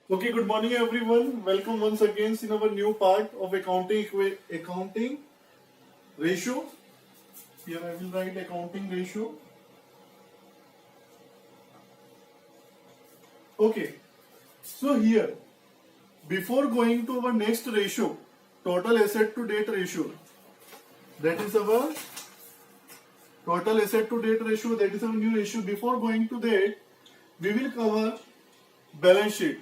Okay, good morning everyone. Welcome once again in our new part of accounting ratio. Here I will write accounting ratio. Okay, so here before going to our next ratio, total asset to date ratio, that is our total asset to date ratio, that is our new ratio. Before going to that, we will cover balance sheet.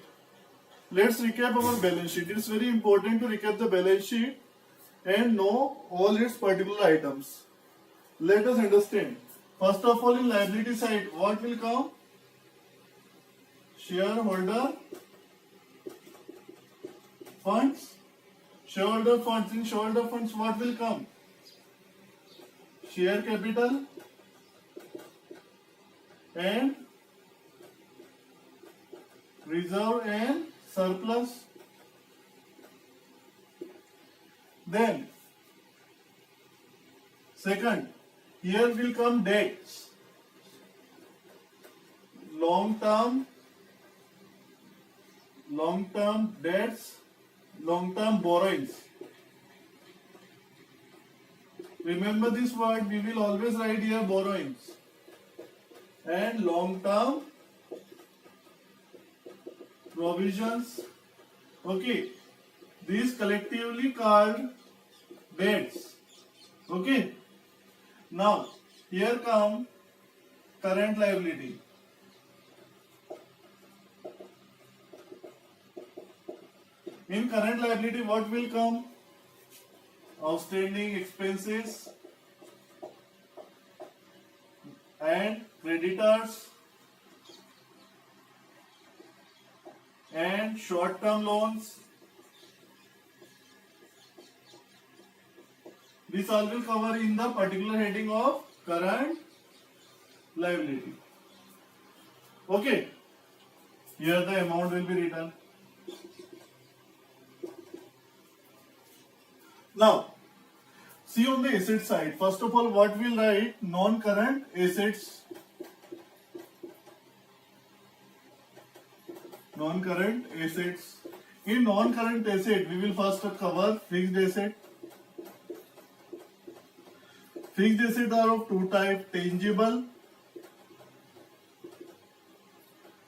Let's recap our balance sheet. It's very important to recap the balance sheet and know all its particular items. Let us understand. First of all, in liability side, what will come? Shareholder funds. Shareholder funds. In shareholder funds, what will come? Share capital and reserve and surplus. Then, second, here will come debts, long term debts, long term borrowings. Remember this word, we will always write here borrowings and long term provisions. Okay, these collectively called debts. Okay, now here come current liability. In current liability, what will come? Outstanding expenses and creditors and short-term loans. This all will cover in the particular heading of current liability. Okay, here the amount will be written. Now, see on the asset side, first of all, what we'll write? Non-current assets. Non-current assets. In non-current asset, we will first cover fixed asset. Fixed assets are of two types, tangible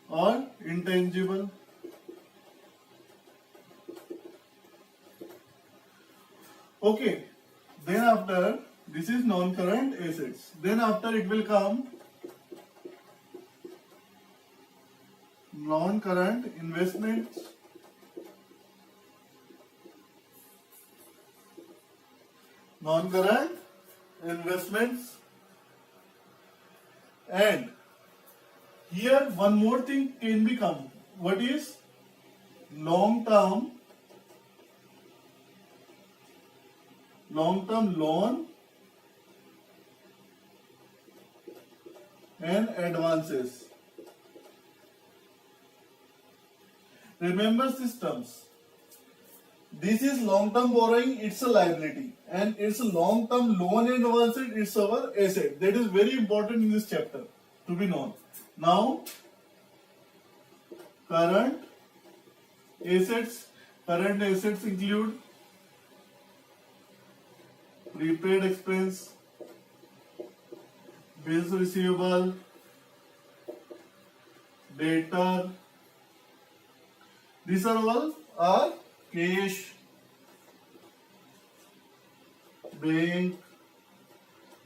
or intangible. Okay, then after, this is non-current assets. Then after it will come non-current investments. Non-current investments. And here one more thing can become. What is? Long-term loan and advances. Remember systems. This is long-term borrowing, it's a liability, and it's a long-term loan and advances, it's our asset. That is very important in this chapter to be known. Now, current assets include prepaid expense, bills receivable, debtor. These are all are cash, bank.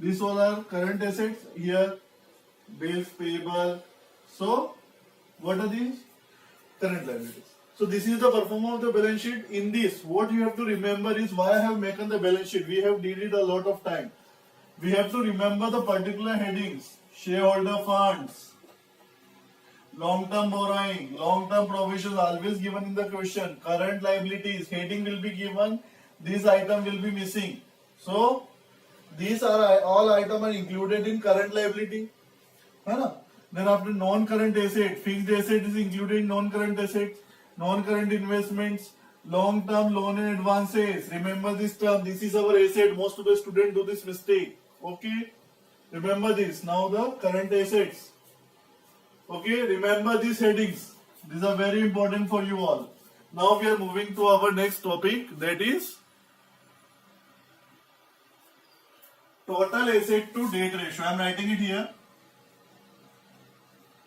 These all are current assets. Here, bills payable. So, what are these? Current liabilities. So this is the performance of the balance sheet. In this, what you have to remember is why I have made the balance sheet. We have did it a lot of time. We have to remember the particular headings. Shareholder funds, long-term borrowing, long-term provisions always given in the question. Current liabilities, heading will be given. This item will be missing. So these are all items are included in current liability. Then after non-current asset, fixed asset is included in non-current assets. Non-current investments, long-term loan and advances. Remember this term. This is our asset. Most of the students do this mistake. Okay. Remember this. Now the current assets. Okay. Remember these headings. These are very important for you all. Now we are moving to our next topic, that is total asset to debt ratio. I am writing it here.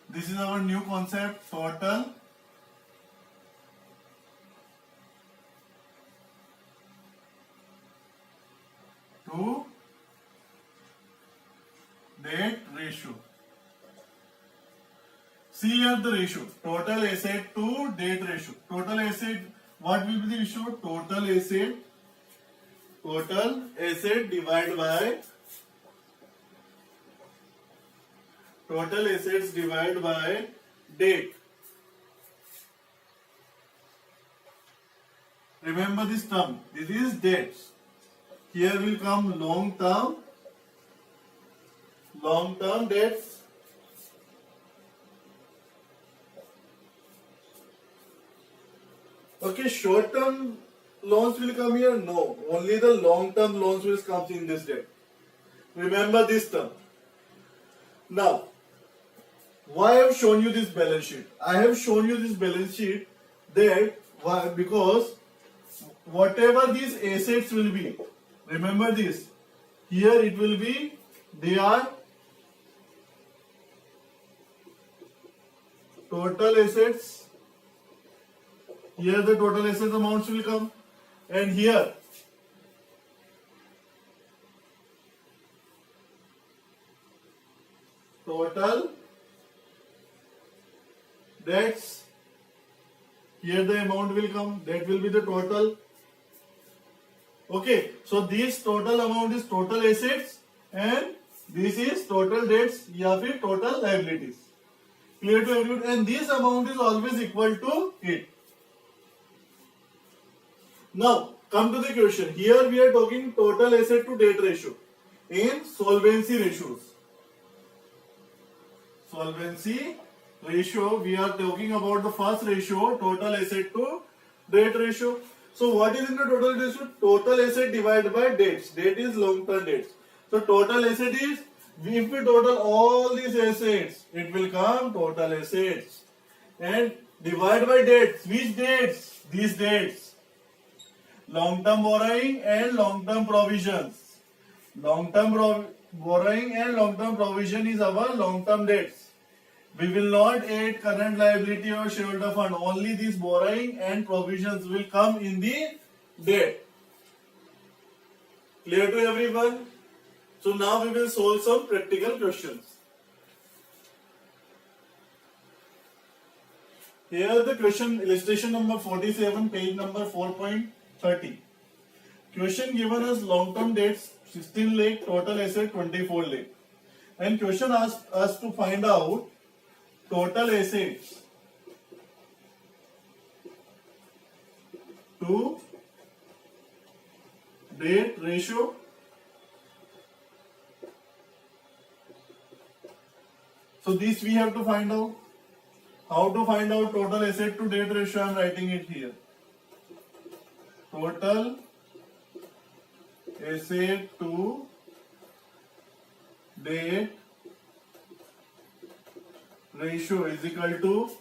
This is our new concept, total to debt ratio. See here the ratio, total asset to debt ratio. Total asset, what will be the ratio? Total asset divided by total assets divided by debt. Remember this term. This is debts. Here will come long term debts. Okay, short term loans will come here? No. Only the long term loans will come in this debt. Remember this term. Now, why I have shown you this balance sheet? I have shown you this balance sheet that why? Because whatever these assets will be, remember this, here it will be, they are total assets. Here the total assets amounts will come, and here total debts. Here the amount will come, that will be the total. Okay, so this total amount is total assets and this is total debts या फिर total liabilities. Clear to everyone? And this amount is always equal to it. Now, come to the question. Here we are talking total asset to debt ratio in solvency ratios. Solvency ratio, we are talking about the first ratio, total asset to debt ratio. So what is in the total ratio? Total asset divided by debts. Debt is long term debts. So total asset is, if we total all these assets, it will come total assets. And divide by debts. Which debts? These debts. Long term borrowing and long term provisions. Long term borrowing and long term provision is our long term debts. We will not add current liability or shareholder fund. Only this borrowing and provisions will come in the debt. Clear to everyone? So now we will solve some practical questions. Here the question, illustration number 47, page number 4.30. Question given us long term debts 16 lakh, total asset 24 lakh. And question asked us to find out total assets to debt ratio So this we have to find out. How to find out total asset to debt ratio? I am writing it here. Total asset to debt ratio is equal to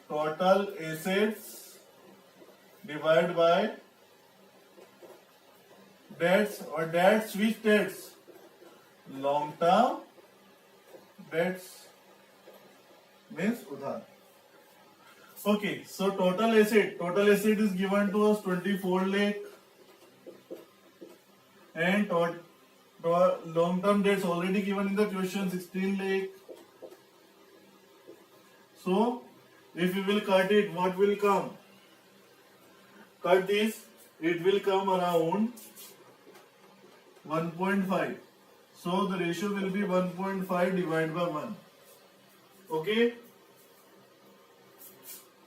total assets divided by debts, or debts, which debts? Long term debts means udhar. Okay, so total asset is given to us 24 lakh and long term debts already given in the question 16 lakh. So if we will cut it, what will come? Cut this, it will come around 1.5. So the ratio will be 1.5 divided by 1. Okay?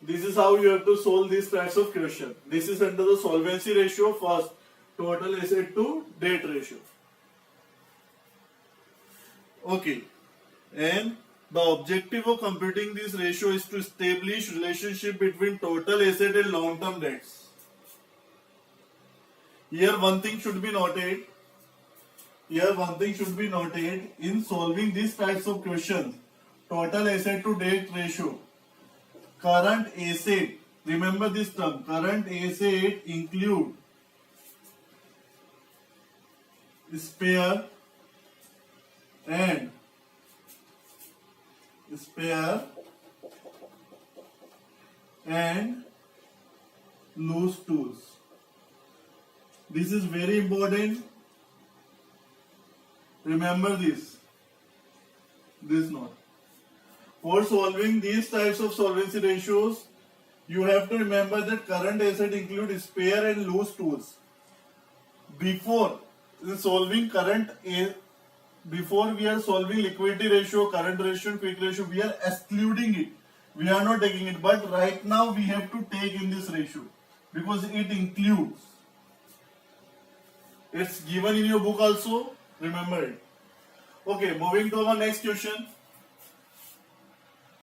This is how you have to solve these types of question. This is under the solvency ratio first, total asset to debt ratio. Okay. And the objective of computing this ratio is to establish relationship between total asset and long-term debts. Here one thing should be noted. In solving these types of questions, total asset to debt ratio. Current asset, remember this term, current asset include spare and loose tools. This is very important. Remember this note. For solving these types of solvency ratios, you have to remember that current asset include spare and loose tools. Before we are solving liquidity ratio, current ratio, and quick ratio, we are excluding it. We are not taking it. But right now we have to take in this ratio because it includes. It's given in your book also. Remember it. Okay, moving to our next question.